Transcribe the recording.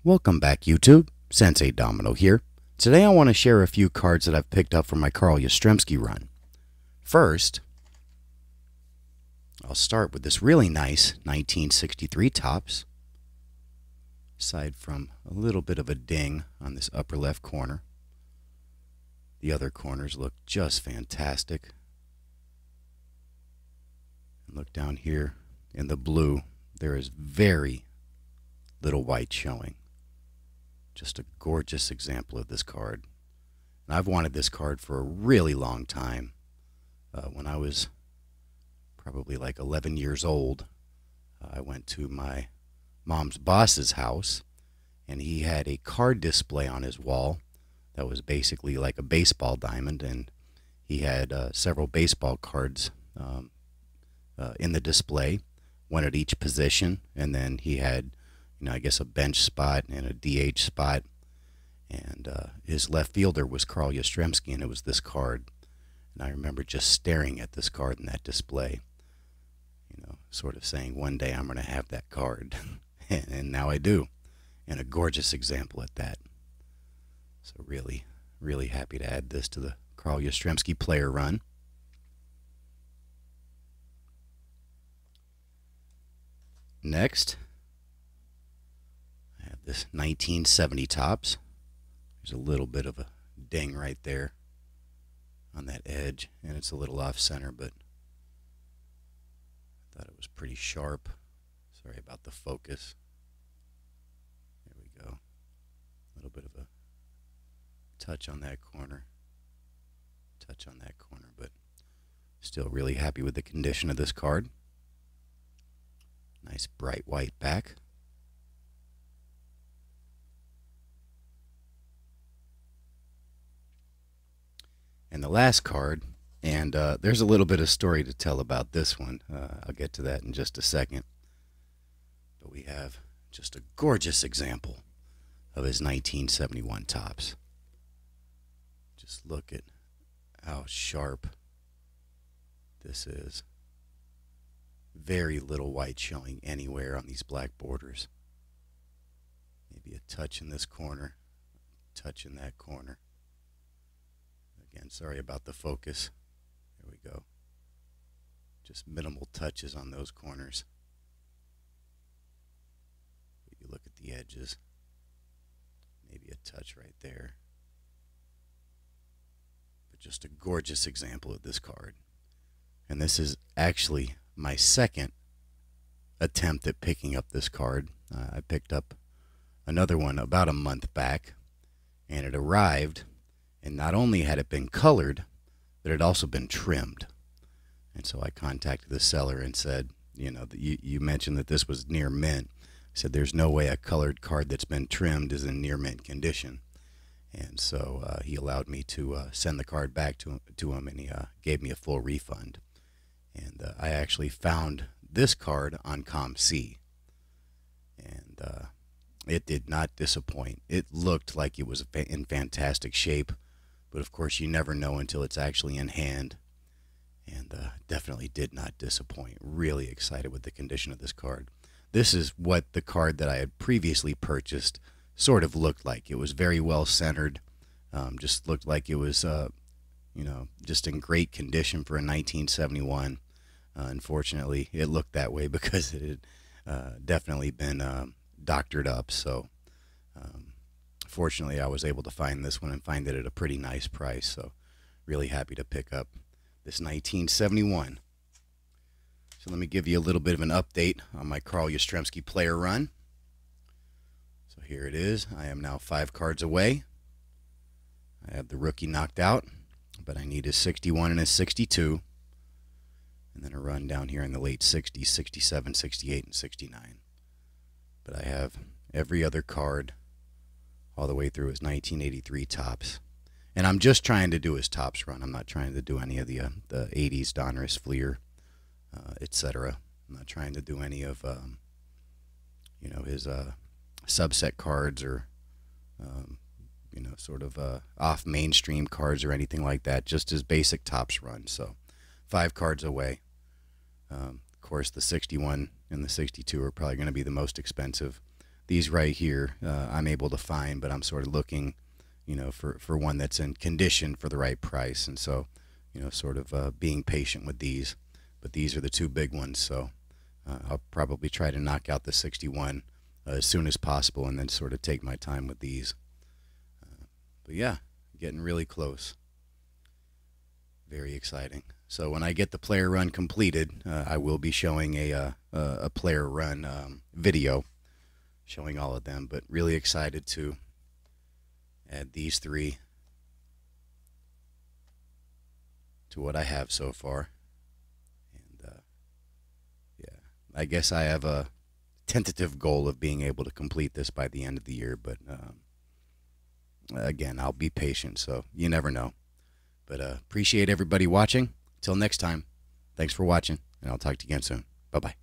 Welcome back, YouTube. Sensei Domino here. Today I want to share a few cards that I've picked up from my Carl Yastrzemski run. First, I'll start with this really nice 1963 Topps. Aside from a little bit of a ding on this upper left corner, the other corners look just fantastic. And look down here in the blue, there is very little white showing. Just a gorgeous example of this card. And I've wanted this card for a really long time. When I was probably like 11 years old, I went to my mom's boss's house, and he had a card display on his wall that was basically like a baseball diamond, and he had several baseball cards in the display, one at each position, and then he had, I guess, a bench spot and a DH spot, and his left fielder was Carl Yastrzemski, and it was this card. And I remember just staring at this card in that display, sort of saying, one day I'm going to have that card. And now I do, and a gorgeous example at that. So really, really happy to add this to the Carl Yastrzemski player run. Next, I have this 1970 Topps. There's a little bit of a ding right there on that edge, and it's a little off center, but I thought it was pretty sharp. Sorry about the focus. There we go. A little bit of a touch on that corner. Touch on that corner, but still really happy with the condition of this card. Nice bright white back. And the last card, and there's a little bit of story to tell about this one. I'll get to that in just a second. But we have just a gorgeous example of his 1971 Topps. Just look at how sharp this is. Very little white showing anywhere on these black borders. Maybe a touch in this corner, touch in that corner. Again, sorry about the focus. There we go. Just minimal touches on those corners. But you look at the edges. Maybe a touch right there. But just a gorgeous example of this card. And this is actually my second attempt at picking up this card. I picked up another one about a month back, and it arrived, and not only had it been colored, but it had also been trimmed. And so I contacted the seller and said, you mentioned that this was near mint. I said, there's no way a colored card that's been trimmed is in near mint condition. And so he allowed me to send the card back to him, and he gave me a full refund. And I actually found this card on ComC, and it did not disappoint. It looked like it was in fantastic shape, but of course you never know until it's actually in hand, and definitely did not disappoint. Really excited with the condition of this card. This is what the card that I had previously purchased sort of looked like. It was very well centered, just looked like it was just in great condition for a 1971. Unfortunately, it looked that way because it had definitely been doctored up. So, fortunately, I was able to find this one and find it at a pretty nice price. So, really happy to pick up this 1971. So, let me give you a little bit of an update on my Carl Yastrzemski player run. So, here it is. I am now 5 cards away. I have the rookie knocked out, but I need his 61 and his 62. And then a run down here in the late 60s, 67, 68, and 69. But I have every other card all the way through his 1983 Topps. And I'm just trying to do his Topps run. I'm not trying to do any of the 80s Donruss, Fleer, etc. I'm not trying to do any of his subset cards or sort of off mainstream cards or anything like that. Just his basic Topps run. So 5 cards away. Of course, the 61 and the 62 are probably going to be the most expensive. these right here I'm able to find, but I'm sort of looking, for one that's in condition for the right price. And so, sort of being patient with these. But these are the two big ones, so I'll probably try to knock out the 61 as soon as possible, and then sort of take my time with these. But yeah, getting really close. Very exciting. So when I get the player run completed, I will be showing a player run video showing all of them. But really excited to add these three to what I have so far. And yeah, I guess I have a tentative goal of being able to complete this by the end of the year. But again, I'll be patient, so you never know. But appreciate everybody watching. Till next time, thanks for watching, and I'll talk to you again soon. Bye-bye.